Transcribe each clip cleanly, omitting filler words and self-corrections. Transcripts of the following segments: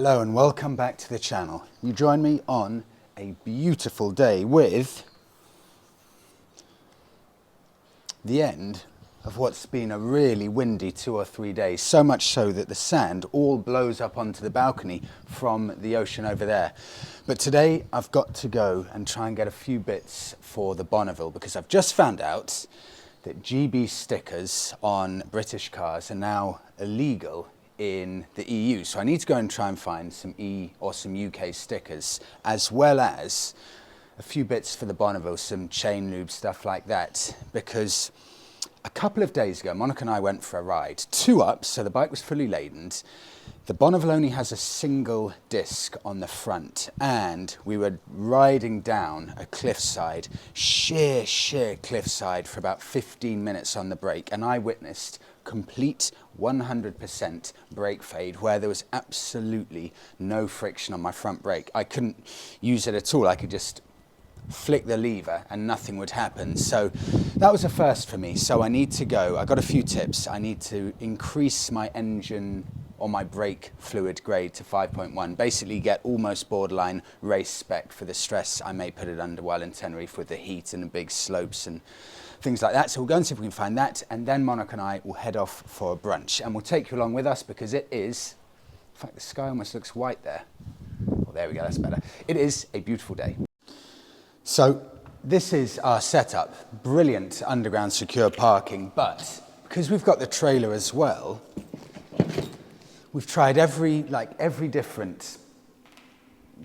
Hello and welcome back to the channel. You join me on a beautiful day with the end of what's been a really windy 2 or 3 days, so much so that the sand all blows up onto the balcony from the ocean over there. But today I've got to go and try and get a few bits for the Bonneville because I've just found out that GB stickers on British cars are now illegal in the EU. So I need to go and try and find some some UK stickers, as well as a few bits for the Bonneville, some chain lube, stuff like that, because a couple of days ago, Monica and I went for a ride, 2 up, so the bike was fully laden. The Bonneville only has a single disc on the front, and we were riding down a cliffside, sheer cliffside, for about 15 minutes on the brake, and I witnessed complete 100% brake fade where there was absolutely no friction on my front brake. I couldn't use it at all. I could just flick the lever and nothing would happen. So that was a first for me. So I need to go. I got a few tips. I need to increase my engine or my brake fluid grade to 5.1, basically get almost borderline race spec for the stress I may put it under while in Tenerife with the heat and the big slopes and things like that. So we'll go and see if we can find that, and then Monica and I will head off for a brunch, and we'll take you along with us because it is, in fact the sky almost looks white there. Oh, there we go, that's better. It is a beautiful day. So this is our setup. Brilliant underground secure parking, but because we've got the trailer as well, we've tried every different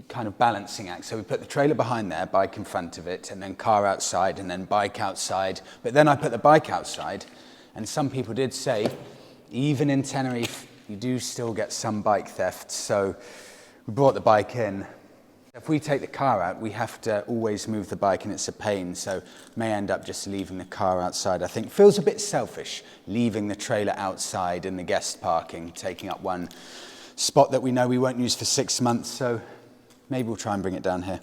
kind of balancing act. So we put the trailer behind there, bike in front of it, and then car outside, and then bike outside. But then I put the bike outside, and some people did say, even in Tenerife, you do still get some bike theft. So we brought the bike in. If we take the car out, we have to always move the bike, and it's a pain. So may end up just leaving the car outside. I think feels a bit selfish, leaving the trailer outside in the guest parking, taking up one spot that we know we won't use for 6 months. So maybe we'll try and bring it down here.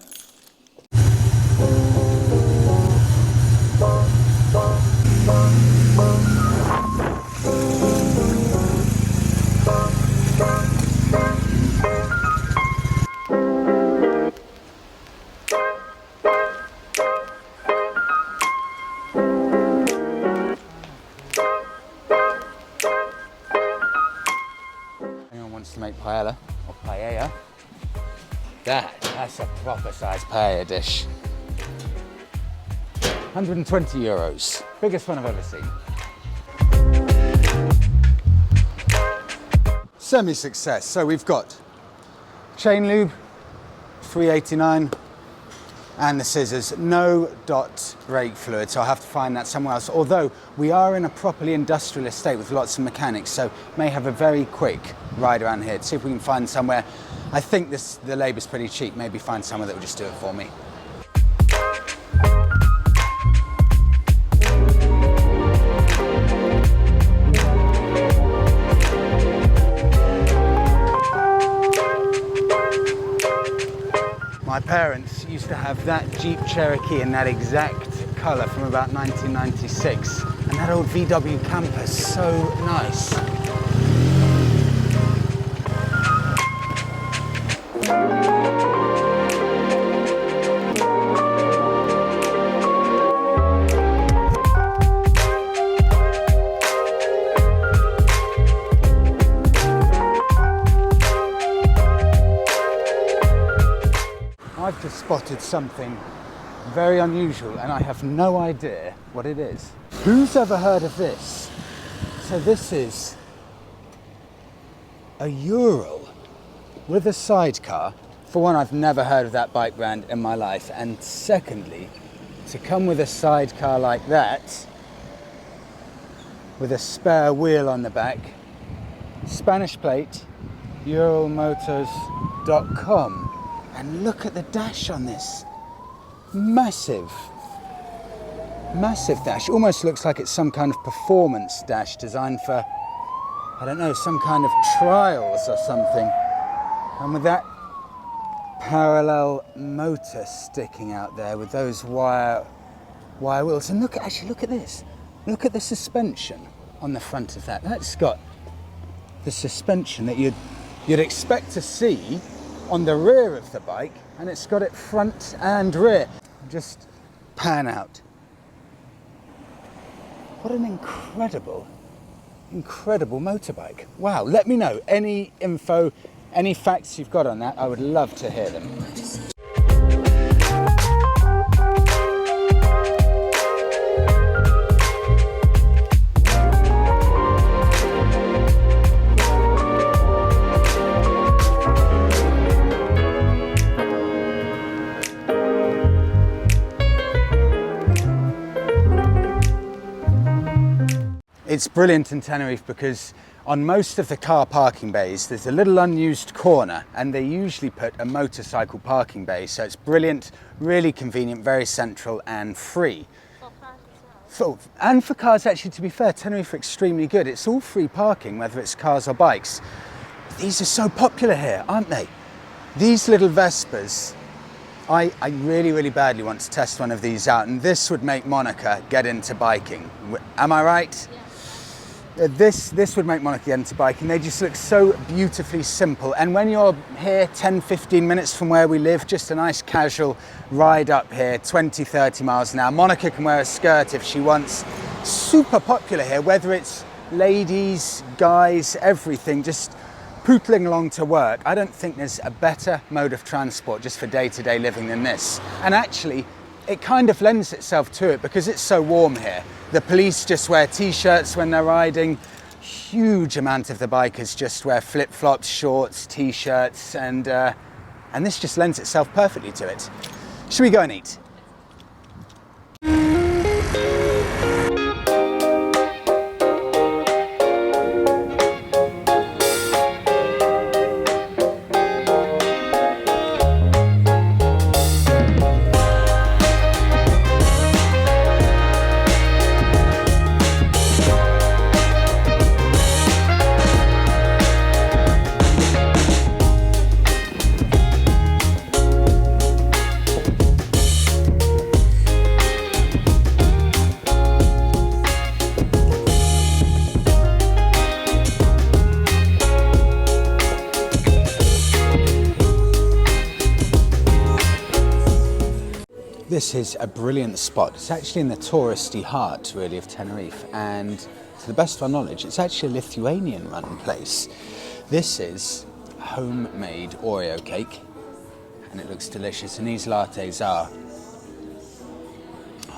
Anyone wants to make paella or paella? That's a proper size paella dish. 120 euros. Biggest one I've ever seen. Semi-success. So we've got chain lube, 389, and the scissors. No dot brake fluid, so I'll have to find that somewhere else. Although we are in a properly industrial estate with lots of mechanics, so may have a very quick ride around here to see if we can find somewhere. I think the labour's pretty cheap. Maybe find someone that will just do it for me. My parents used to have that Jeep Cherokee in that exact colour from about 1996, and that old VW camper, so nice. I've just spotted something very unusual and I have no idea what it is. Who's ever heard of this? So this is a Ural with a sidecar. For one, I've never heard of that bike brand in my life, and secondly, to come with a sidecar like that with a spare wheel on the back, Spanish plate, uralmotors.com. And look at the dash on this. Massive dash. Almost looks like it's some kind of performance dash designed for, I don't know, some kind of trials or something. And with that parallel motor sticking out there with those wire wheels. And actually look at this. Look at the suspension on the front of that. That's got the suspension that you'd you'd expect to see on the rear of the bike, and it's got it front and rear. Just pan out. What an incredible motorbike. Wow, let me know any info, any facts you've got on that. I would love to hear them. It's brilliant in Tenerife because on most of the car parking bays there's a little unused corner, and they usually put a motorcycle parking bay, so it's brilliant, really convenient, very central and free. For cars as well. And for cars, actually, to be fair, Tenerife are extremely good. It's all free parking, whether it's cars or bikes. These are so popular here, aren't they? These little Vespas, I really badly want to test one of these out, and this would make Monica get into biking. Am I right? Yeah. This would make Monica get into biking. They just look so beautifully simple. And when you're here 10-15 minutes from where we live, just a nice casual ride up here, 20-30 miles an hour. Monica can wear a skirt if she wants. Super popular here, whether it's ladies, guys, everything, just pootling along to work. I don't think there's a better mode of transport just for day-to-day living than this. And actually, it kind of lends itself to it because it's so warm here. The police just wear t-shirts when they're riding. Huge amount of the bikers just wear flip-flops, shorts, t-shirts, and this just lends itself perfectly to it. Should we go and eat? This is a brilliant spot. It's actually in the touristy heart, really, of Tenerife, and to the best of our knowledge, it's actually a Lithuanian-run place. This is homemade Oreo cake, and it looks delicious, and these lattes are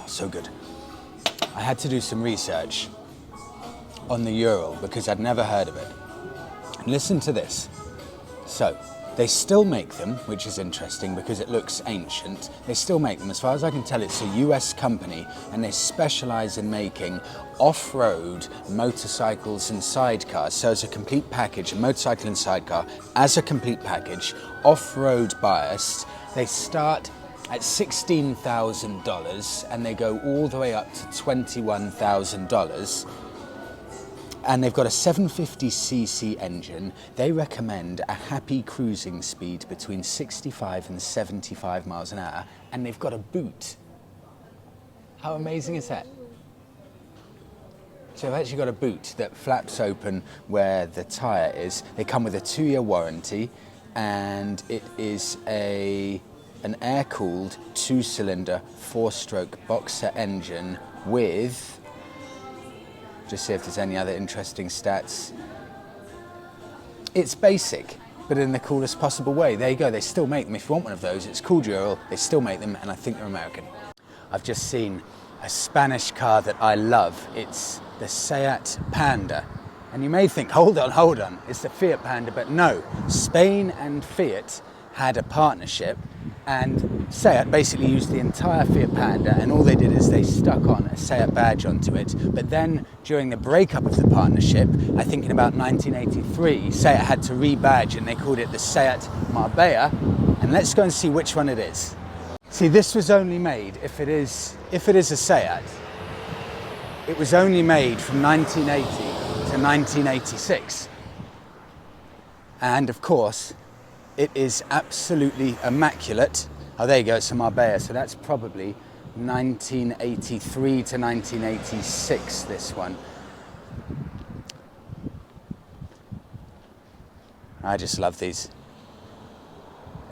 so good. I had to do some research on the Ural because I'd never heard of it. And listen to this. So, they still make them, which is interesting because it looks ancient. They still make them. As far as I can tell, it's a US company, and they specialize in making off-road motorcycles and sidecars. So as a complete package, a motorcycle and sidecar as a complete package, off-road biased. They start at $16,000 and they go all the way up to $21,000. And they've got a 750cc engine. They recommend a happy cruising speed between 65 and 75 miles an hour. And they've got a boot. How amazing is that? So they've actually got a boot that flaps open where the tyre is. They come with a 2-year warranty, and it is an air-cooled 2-cylinder 4-stroke boxer engine with, just see if there's any other interesting stats. It's basic, but in the coolest possible way. There you go, they still make them. If you want one of those, it's called Ural, they still make them, and I think they're American. I've just seen a Spanish car that I love. It's the Seat Panda. And you may think, hold on, it's the Fiat Panda, but no. Spain and Fiat had a partnership, and Seat basically used the entire Fiat Panda, and all they did is they stuck on a Seat badge onto it. But then during the breakup of the partnership, I think in about 1983, Seat had to rebadge, and they called it the Seat Marbella. And let's go and see which one it is. See, this was only made, if it is a Seat, it was only made from 1980 to 1986. And of course, it is absolutely immaculate. Oh, there you go, it's a Marbella, so that's probably 1983 to 1986, this one. I just love these.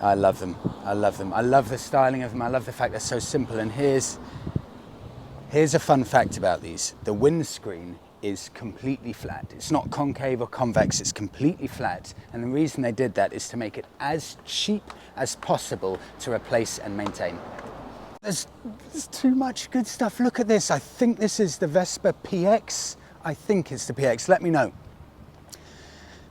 I love them. I love them. I love the styling of them. I love the fact they're so simple. And here's a fun fact about these. The windscreen is completely flat. It's not concave or convex, it's completely flat. And the reason they did that is to make it as cheap as possible to replace and maintain. There's too much good stuff. Look at this. I think this is the Vespa PX. I think it's the PX. Let me know.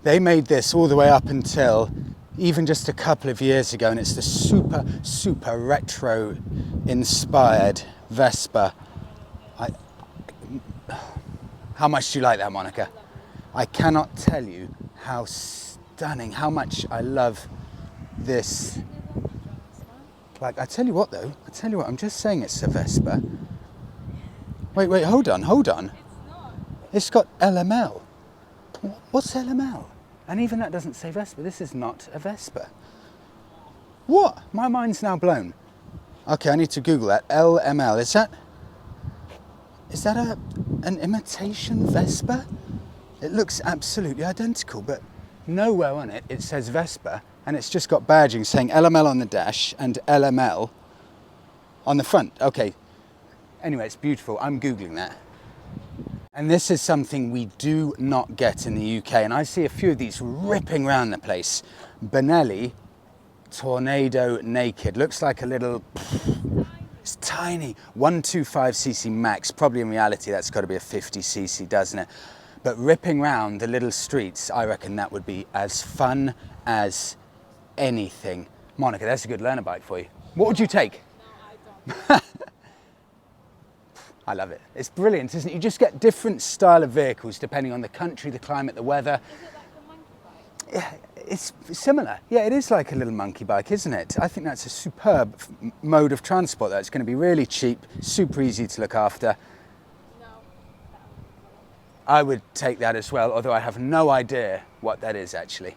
They made this all the way up until even just a couple of years ago, and it's the super retro inspired Vespa. How much do you like that, Monica? I cannot tell you how stunning, how much I love this. Like, I tell you what though, I'm just saying it's a Vespa. Wait, hold on. It's not. It's got LML. What's LML? And even that doesn't say Vespa. This is not a Vespa. What? My mind's now blown. Okay, I need to Google that. LML, is that an imitation Vespa? It looks absolutely identical, but nowhere on it says Vespa, and it's just got badging saying LML on the dash and LML on the front. Okay, anyway, it's beautiful. I'm Googling that. And this is something we do not get in the UK, and I see a few of these ripping around the place. Bonneville Tornado Naked. Looks like a little... It's tiny, 125cc max. Probably in reality that's got to be a 50cc, doesn't it? But ripping round the little streets, I reckon that would be as fun as anything. Monica, that's a good learner bike for you. What would you take? No, I don't. I love it. It's brilliant, isn't it? You just get different style of vehicles depending on the country, the climate, the weather. Is it like a monkey bike? Yeah, it's similar. Yeah, it is like a little monkey bike, isn't it? I think that's a superb mode of transport. That's going to be really cheap, super easy to look after. No. I would take that as well, although I have no idea what that is actually.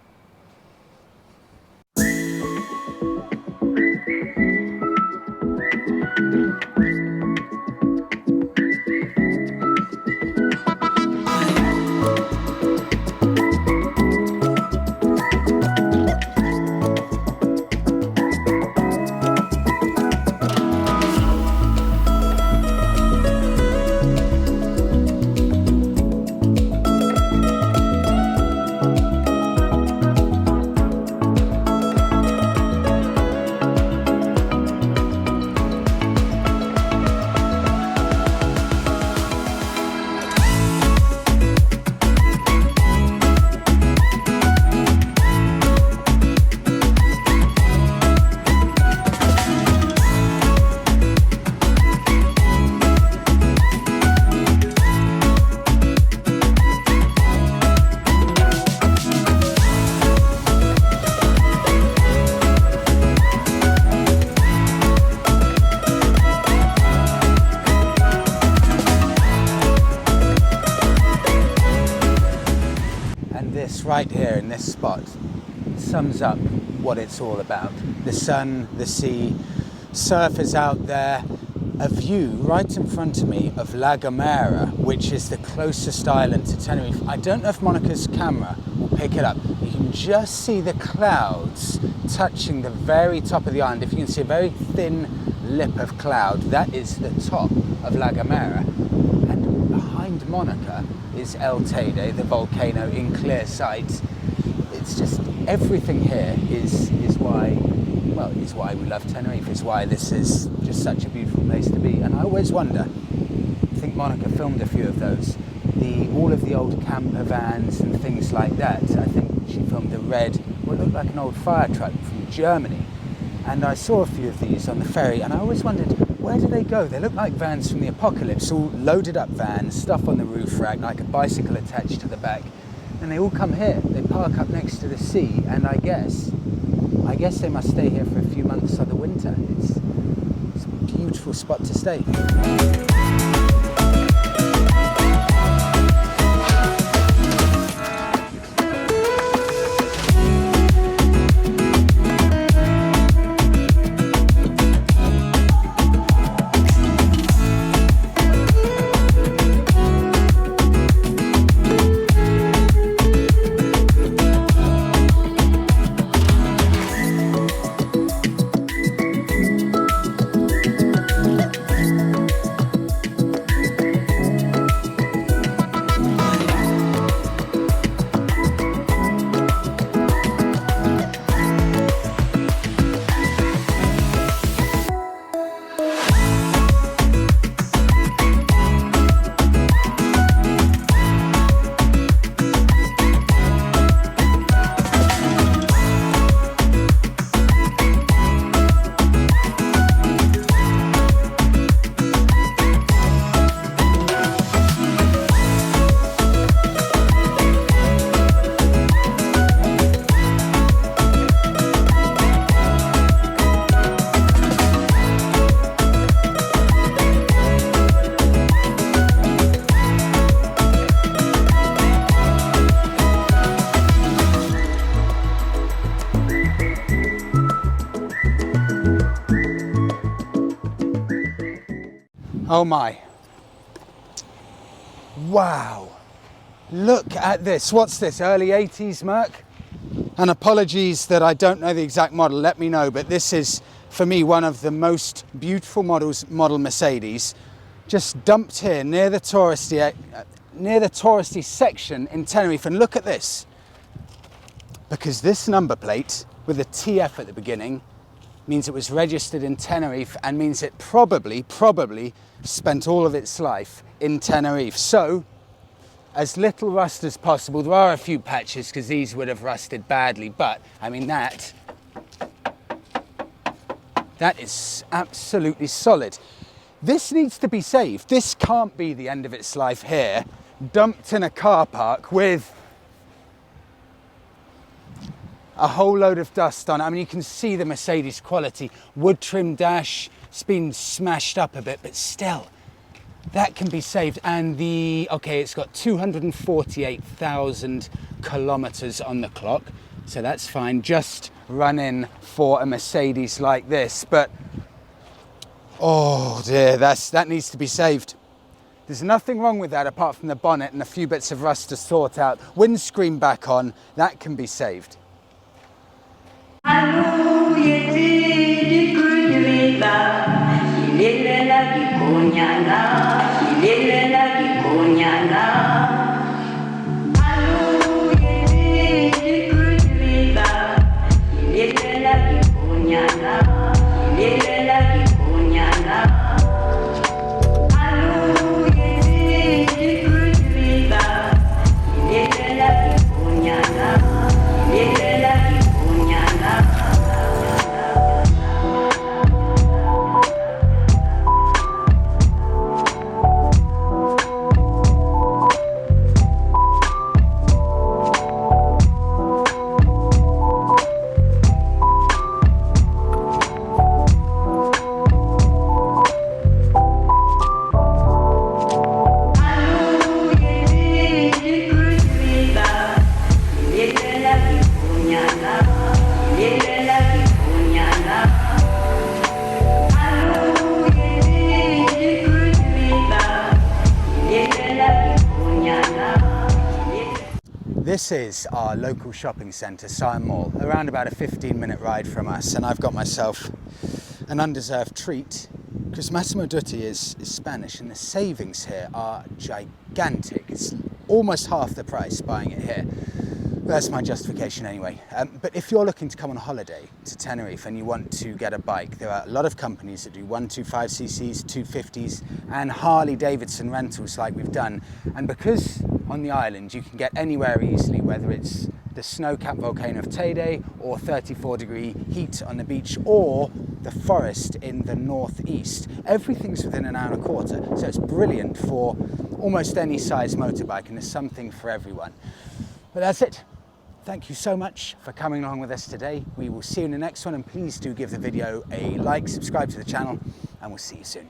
Right here in this spot sums up what it's all about. The sun, the sea, surfers out there, a view right in front of me of La Gomera, which is the closest island to Tenerife. I don't know if Monica's camera will pick it up. You can just see the clouds touching the very top of the island. If you can see a very thin lip of cloud, that is the top of La Gomera. And behind Monica is El Teide, the volcano in clear sight. It's just everything here is why we love Tenerife, is why this is just such a beautiful place to be. And I always wonder, I think Monica filmed a few of those, all of the old camper vans and things like that. I think she filmed the red, what looked like an old fire truck from Germany. And I saw a few of these on the ferry, and I always wondered, where do they go? They look like vans from the apocalypse, all loaded up vans, stuff on the roof rack, like a bicycle attached to the back. And they all come here. They park up next to the sea, and I guess they must stay here for a few months of the winter. It's a beautiful spot to stay. Oh my. Wow. Look at this. What's this? Early 80s Merc? And apologies that I don't know the exact model, let me know, but this is, for me, one of the most beautiful model Mercedes, just dumped here near the touristy section in Tenerife. And look at this, because this number plate with a TF at the beginning means it was registered in Tenerife and means it probably spent all of its life in Tenerife. So, as little rust as possible. There are a few patches because these would have rusted badly, but I mean that is absolutely solid. This needs to be saved. This can't be the end of its life here, dumped in a car park with a whole load of dust on it. I mean, you can see the Mercedes quality. Wood trim dash, it's been smashed up a bit, but still, that can be saved. And it's got 248,000 kilometers on the clock, so that's fine. Just running for a Mercedes like this, but oh dear, that needs to be saved. There's nothing wrong with that apart from the bonnet and a few bits of rust to sort out. Windscreen back on, that can be saved. This is our local shopping centre, Siam Mall, around about a 15-minute ride from us, and I've got myself an undeserved treat because Massimo Dutti is Spanish and the savings here are gigantic. It's almost half the price buying it here. That's my justification anyway. But if you're looking to come on holiday to Tenerife and you want to get a bike, there are a lot of companies that do 125cc's, 250s and Harley Davidson rentals like we've done. And because on the island you can get anywhere easily, whether it's the snow-capped volcano of Teide or 34-degree heat on the beach or the forest in the northeast, everything's within an hour and a quarter. So it's brilliant for almost any size motorbike, and there's something for everyone. But that's it. Thank you so much for coming along with us today. We will see you in the next one, and please do give the video a like, subscribe to the channel, and we'll see you soon.